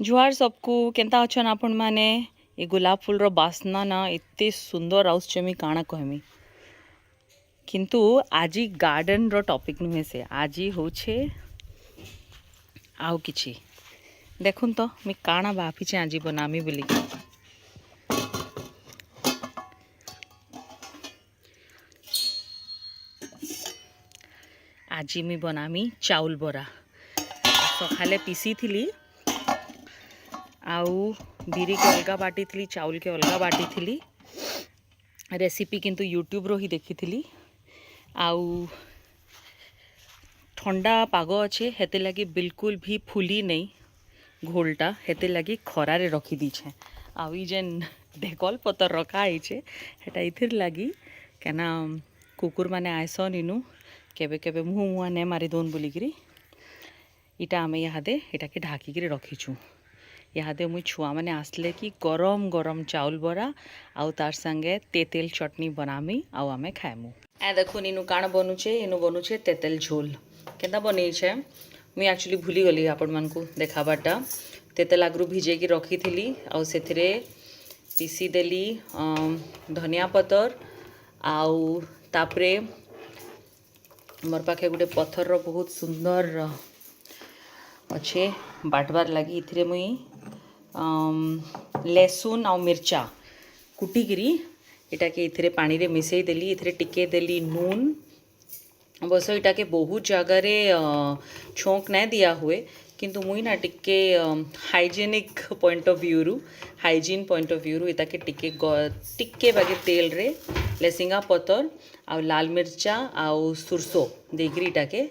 जुआर सबको केंता अछन आपण माने ए गुलाब फूल रो बास्ना ना एते सुंदर आउस मी काଣା कहमी किंतु आजी गार्डन रो टॉपिक नुहे से आजी होछे आउ किछि देखुन तो मी काଣା भाफी छे आजी बनामी बोली आजी मी बनामी चाउल बरा सखाले पीसी थिली आउ बिरी के अलगा बाटी थी चाउल के अलगा बाटी थी रेसिपी किंतु यूट्यूब रो ही देखी थी आउ ठंडा पाग अच्छे हेते लगी बिल्कुल भी फुली नहीं घोलटा हेते लगी खरारे रखी दीछे आउ जेन ढेकल पतर रखा है हेटा इथिर लगी केना कुकुर माने आयसन इनु केबे केबे मुँह मुआ ने मारी दोन बोलिकी इटा आम इहादे इटा के ढाकिकी रखीचु इहादे मुई छुआ मैंने आसले कि गरम गरम चाउल बरा आउ तार संगे तेतेल चटनी बनामी आउ आमे खाएमु ए देखुन इनु काण बनुछे इनु बनुछे तेतेल झोल केदा बनईछे मुई एक्चुअली भूली गली आपण मानकु देखाबाटा तेतेल आगरू भिजेकी रखी थी आउ सेथिरे पीसी देली धनिया पतर आउ तापरे मोर पाखे गोटे पत्थर रो बहुत सुंदर अच्छे बाटबार लगी इथिरे मुई लहसुन आउ मिर्चा कुटिकी इटा के इथिरे पानी रे मिसई देली इथिरे टिके देली नून अवश्य इटा के बहुत जगह छोंक नहीं दिया हुए किंतु मुई ना टिके हाइजेनिक पॉइंट ऑफ व्यू रु हाइजीन पॉइंट ऑफ व्यू रु इटा के टिके बागे तेल रे लेसिंगा पतर आउ लाल मिर्चा आउ सुरसो देकरी इटा के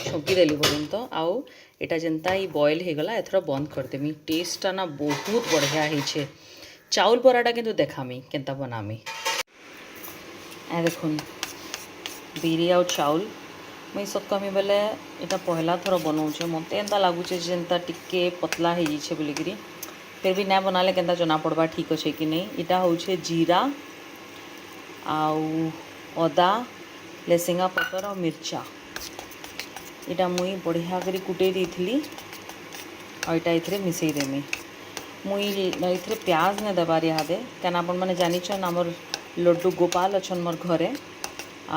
छुंकी देली बोलूँ तो आउ एटा जेनता ही बॉयल हो गला एथर बंद करदेमी टेस्टा ना बहुत बढ़िया है चाउल बराटा किंतु देखामी केनता बनामी ए देखुन बिरी आउ चाउल मुई सत कमी बेले एटा पहला थर बनाऊे मत एंता लगुचे जेनता टिके पतला हो जाइए बोलिकी फिर भी ना बनाले केनता जना पड़वा ठीक अच्छे कि नहीं इटा होचे जीरा आउ अदा लेसिंगा पतर और मिर्चा इटा मुई बढ़िया करी कुटे देती और इटा इथरे मिसई देमी मुई इथरे प्याज ने देबार इहादे क्या आपण मैंने जानिछन आमर लड्डू गोपाल अच्छन मोर घरे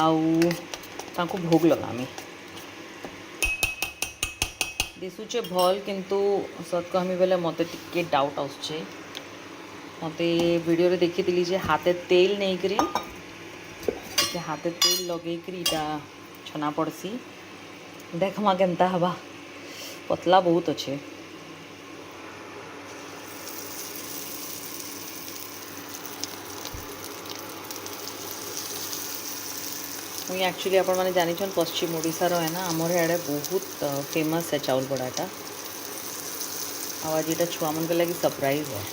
आउ तांको भोग लगामी दिशुचे भल किंतु सत कहमी बेले मते टिके डाउट आसुचे मते वीडियो रे देखी दिली जे हाथे तेल नहीं करी हाथे तेल लगे इटा छना पड़सी देखमा केनता हवा पतला बहुत अच्छे मुई एक्चुअली आपण मैंने जानिछन पश्चिम ओडिशार है ना आमर आड़े बहुत फेमस है चाउल बड़ाटा आज यहाँ छुआ मन के लगी सरप्राइज है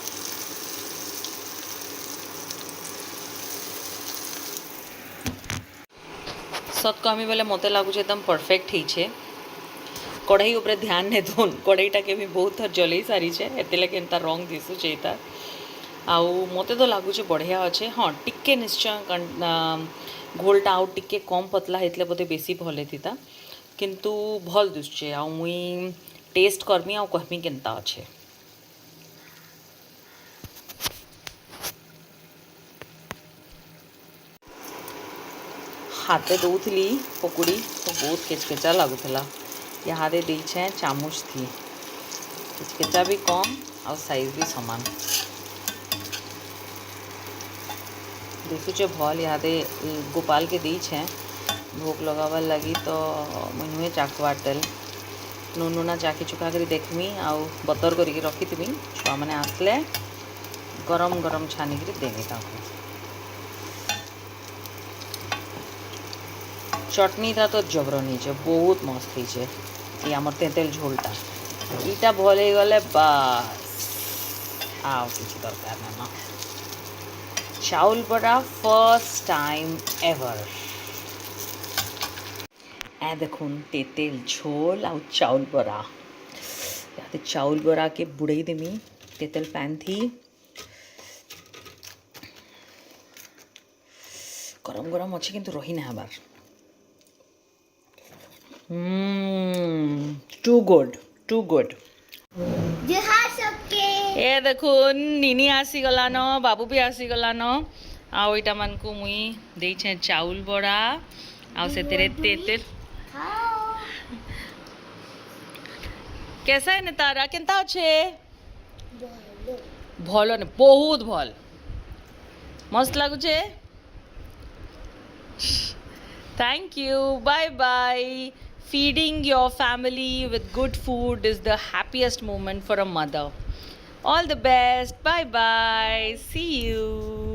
सत कहमी बेले मते लगुच एकदम परफेक्ट है कढ़ाई उपरे ध्यान नहीं दोन कढ़ाईटा के भी बहुत थर जलई सारी है एते लगे एंता रंग दिशुचे इता आउ मते तो लगुच बढ़िया अच्छे हाँ टिके निश्चय घोलटा आउ टिके कम पतला होते बोधे बेसी भल होता किंतु भल दिशुचे आउ मुई टेस्ट करमी आउ कहमी केनता अच्छे हाथे दौली पकुड़ी तो बहुत केचकेचा लगुला इहादे देछे चामच थी केचकेचा भी कम और साइज भी समान देखुचे भल इहादे गोपाल के देछे भोग लगावार लगी तो मुझे चाखवा तेल नुना चाखी चुका कर देखमी आउ बतर करके रखी छुआ मैंने आसले गरम गरम छानिक देमी ताको चटनीटा तो जबर नहीं बहुत मस्त है ये आमर तेतेल झोलटा इटा भल गले बस आउ किसी दरकार ना चाउल बड़ा फर्स्ट टाइम एवर ए देखुन तेतेल झोल आउ चाउल बड़ा यहाँ चाउल बड़ा के बुड़ई देमी तेतेल पैन थी गरम गरम अच्छे किंतु रही ना हबार टू गुड ଯାହା ସକେ ଏ ଦେଖୁନ୍ ନିନି ଆସିଗଲାନ ବାବୁ ବି ଆସିଗଲାନ ଆଉ ଏଇଟା ମାନଙ୍କୁ ମୁଇଁ ଦେଇଛେ ଚାଉଳ ବଡ଼ା ଆଉ ସେଥିରେ ତେତେଲ ଖାଅ କେସା ନେ ତାରା କେନ୍ତା ଅଛେ ଭଲ ଭଲ ନେ ବହୁତ ଭଲ ମସ୍ତ ଲାଗୁଛେ Thank you. Bye bye. Feeding your family with good food is the happiest moment for a mother. All the best. Bye bye. See you.